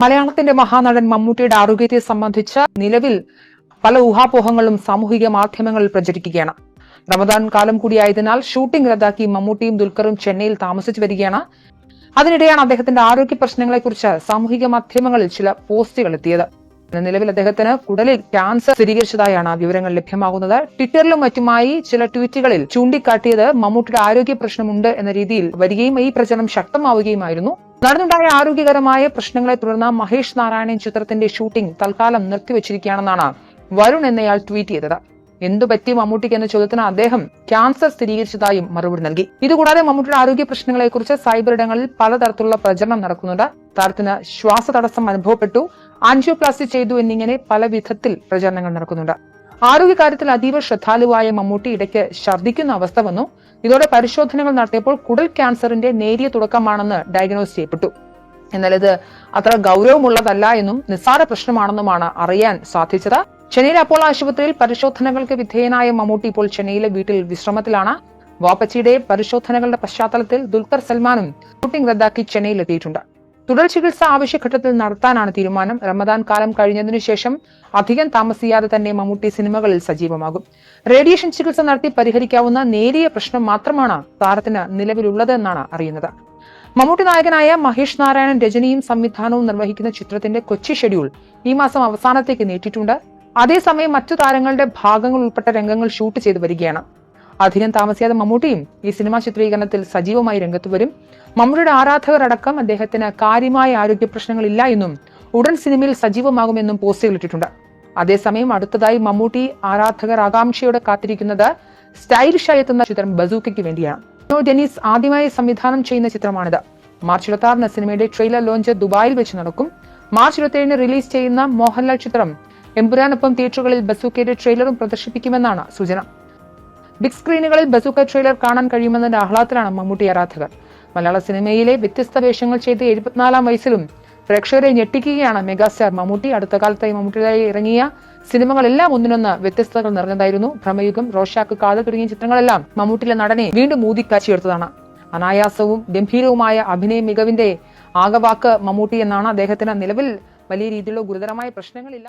മലയാളത്തിന്റെ മഹാനടൻ മമ്മൂട്ടിയുടെ ആരോഗ്യത്തെ സംബന്ധിച്ച് നിലവിൽ പല ഊഹാപോഹങ്ങളും സാമൂഹിക മാധ്യമങ്ങളിൽ പ്രചരിക്കുകയാണ്. റമദാൻ കാലം കൂടിയായതിനാൽ ഷൂട്ടിംഗ് റദ്ദാക്കി മമ്മൂട്ടിയും ദുൽഖറും ചെന്നൈയിൽ താമസിച്ചു വരികയാണ്. അതിനിടെയാണ് അദ്ദേഹത്തിന്റെ ആരോഗ്യ പ്രശ്നങ്ങളെക്കുറിച്ച് സാമൂഹിക മാധ്യമങ്ങളിൽ ചില പോസ്റ്റുകൾ എത്തിയത്. നിലവിൽ അദ്ദേഹത്തിന് കുടലിൽ ക്യാൻസർ സ്ഥിരീകരിച്ചതായാണ് വിവരങ്ങൾ ലഭ്യമാകുന്നത്. ട്വിറ്ററിലും മറ്റുമായി ചില ട്വീറ്റുകളിൽ ചൂണ്ടിക്കാട്ടിയത് മമ്മൂട്ടിയുടെ ആരോഗ്യ പ്രശ്നമുണ്ട് എന്ന രീതിയിൽ വരികയും ഈ പ്രചരണം ശക്തമാവുകയുമായിരുന്നു. നടന്നുണ്ടായ ആരോഗ്യകരമായ പ്രശ്നങ്ങളെ തുടർന്ന് മഹേഷ് നാരായണൻ ചിത്രത്തിന്റെ ഷൂട്ടിംഗ് തൽക്കാലം നിർത്തിവെച്ചിരിക്കുകയാണെന്നാണ് വരുൺ എന്നയാൾ ട്വീറ്റ് ചെയ്തത്. എന്തുപറ്റി മമ്മൂട്ടിക്ക് എന്ന ചോദ്യത്തിന് അദ്ദേഹം ക്യാൻസർ സ്ഥിരീകരിച്ചതായും മറുപടി നൽകി. ഇതുകൂടാതെ മമ്മൂട്ടിയുടെ ആരോഗ്യ പ്രശ്നങ്ങളെക്കുറിച്ച് സൈബർ ഇടങ്ങളിൽ പലതരത്തിലുള്ള പ്രചരണം നടക്കുന്നുണ്ട്. താരത്തിന് ശ്വാസതടസ്സം അനുഭവപ്പെട്ടു, ആൻജിയോപ്ലാസ്റ്റി ചെയ്തു എന്നിങ്ങനെ പല വിധത്തിൽ പ്രചരണങ്ങൾ നടക്കുന്നുണ്ട്. ആരോഗ്യകാര്യത്തിൽ അതീവ ശ്രദ്ധാലുവായ മമ്മൂട്ടി ഇടയ്ക്ക് ഛർദ്ദിക്കുന്ന അവസ്ഥ വന്നു. ഇതോടെ പരിശോധനകൾ നടത്തിയപ്പോൾ കുടൽ ക്യാൻസറിന്റെ നേരിയ തുടക്കമാണെന്ന് ഡയഗ്നോസ് ചെയ്യപ്പെട്ടു. എന്നാൽ ഇത് അത്ര ഗൗരവമുള്ളതല്ല എന്നും നിസ്സാര പ്രശ്നമാണെന്നുമാണ് അറിയാൻ സാധിച്ചത്. ചെന്നൈയിലെ അപ്പോളോ ആശുപത്രിയിൽ പരിശോധനകൾക്ക് വിധേയനായ മമ്മൂട്ടി ഇപ്പോൾ ചെന്നൈയിലെ വീട്ടിൽ വിശ്രമത്തിലാണ്. വാപ്പച്ചിയുടെ പരിശോധനകളുടെ പശ്ചാത്തലത്തിൽ ദുൽഖർ സൽമാനും ഷൂട്ടിംഗ് റദ്ദാക്കി ചെന്നൈയിൽ എത്തിയിട്ടുണ്ട്. തുടർ ചികിത്സ ആവശ്യഘട്ടത്തിൽ നടത്താനാണ് തീരുമാനം. റമദാൻ കാലം കഴിഞ്ഞതിനു ശേഷം അധികം താമസിയാതെ തന്നെ മമ്മൂട്ടി സിനിമകളിൽ സജീവമാകും. റേഡിയേഷൻ ചികിത്സ നടത്തി പരിഹരിക്കാവുന്ന നേരിയ പ്രശ്നം മാത്രമാണ് താരത്തിന് നിലവിലുള്ളത് എന്നാണ് അറിയുന്നത്. മമ്മൂട്ടി നായകനായ മഹേഷ് നാരായണൻ രചനയും സംവിധാനവും നിർവഹിക്കുന്ന ചിത്രത്തിന്റെ കൊച്ചി ഷെഡ്യൂൾ ഈ മാസം അവസാനത്തേക്ക് നീട്ടിയിട്ടുണ്ട്. അതേസമയം മറ്റു താരങ്ങളുടെ ഭാഗങ്ങൾ ഉൾപ്പെട്ട രംഗങ്ങൾ ഷൂട്ട് ചെയ്തു വരികയാണ്. അധികം താമസിയാതെ മമ്മൂട്ടിയും ഈ സിനിമാ ചിത്രീകരണത്തിൽ സജീവമായി രംഗത്ത് വരും. മമ്മൂട്ടിയുടെ ആരാധകർ അടക്കം അദ്ദേഹത്തിന് കാര്യമായ ആരോഗ്യ പ്രശ്നങ്ങളില്ല എന്നും ഉടൻ സിനിമയിൽ സജീവമാകുമെന്നും പോസ്റ്റുകൾ ഇട്ടിട്ടുണ്ട്. അതേസമയം അടുത്തതായി മമ്മൂട്ടി ആരാധകർ ആകാംക്ഷയോടെ കാത്തിരിക്കുന്നത് സ്റ്റൈലിഷായി എത്തുന്ന ചിത്രം ബസൂക്കയ്ക്ക് വേണ്ടിയാണ്. ഡെനീസ് ആദ്യമായി സംവിധാനം ചെയ്യുന്ന ചിത്രമാണിത്. മാർച്ച് 26 സിനിമയുടെ ട്രെയിലർ ലോഞ്ച് ദുബായിൽ വെച്ച് നടക്കും. മാർച്ച് 27 റിലീസ് ചെയ്യുന്ന മോഹൻലാൽ ചിത്രം എമ്പുരാനൊപ്പം തിയേറ്ററുകളിൽ ബസൂക്കയുടെ ട്രെയിലറും പ്രദർശിപ്പിക്കുമെന്നാണ് സൂചന. ബിഗ് സ്ക്രീനുകളിൽ ബസൂക്ക ട്രെയിലർ കാണാൻ കഴിയുമെന്നതിന്റെ ആഹ്ലാദത്തിലാണ് മമ്മൂട്ടി ആരാധകർ. മലയാള സിനിമയിലെ വ്യത്യസ്ത വേഷങ്ങൾ ചെയ്ത് 74 വയസ്സിലും പ്രേക്ഷകരെ ഞെട്ടിക്കുകയാണ് മെഗാസ്റ്റാർ മമ്മൂട്ടി. അടുത്ത കാലത്തായി മമ്മൂട്ടിയായി ഇറങ്ങിയ സിനിമകളെല്ലാം ഒന്നിനൊന്ന് വ്യത്യസ്തതകൾ നിറഞ്ഞതായിരുന്നു. ഭ്രമയുഗം, റോഷാക്ക്, കാതൽ തുടങ്ങിയ ചിത്രങ്ങളെല്ലാം മമ്മൂട്ടിയിലെ നടനെ വീണ്ടും ഊതിക്കാച്ചിയെടുത്തതാണ്. അനായാസവും ഗംഭീരവുമായ അഭിനയ മികവിന്റെ ആകവാക്ക് മമ്മൂട്ടി എന്നാണ്. അദ്ദേഹത്തിന് നിലവിൽ വലിയ രീതിയിലുള്ള ഗുരുതരമായ പ്രശ്നങ്ങളില്ല.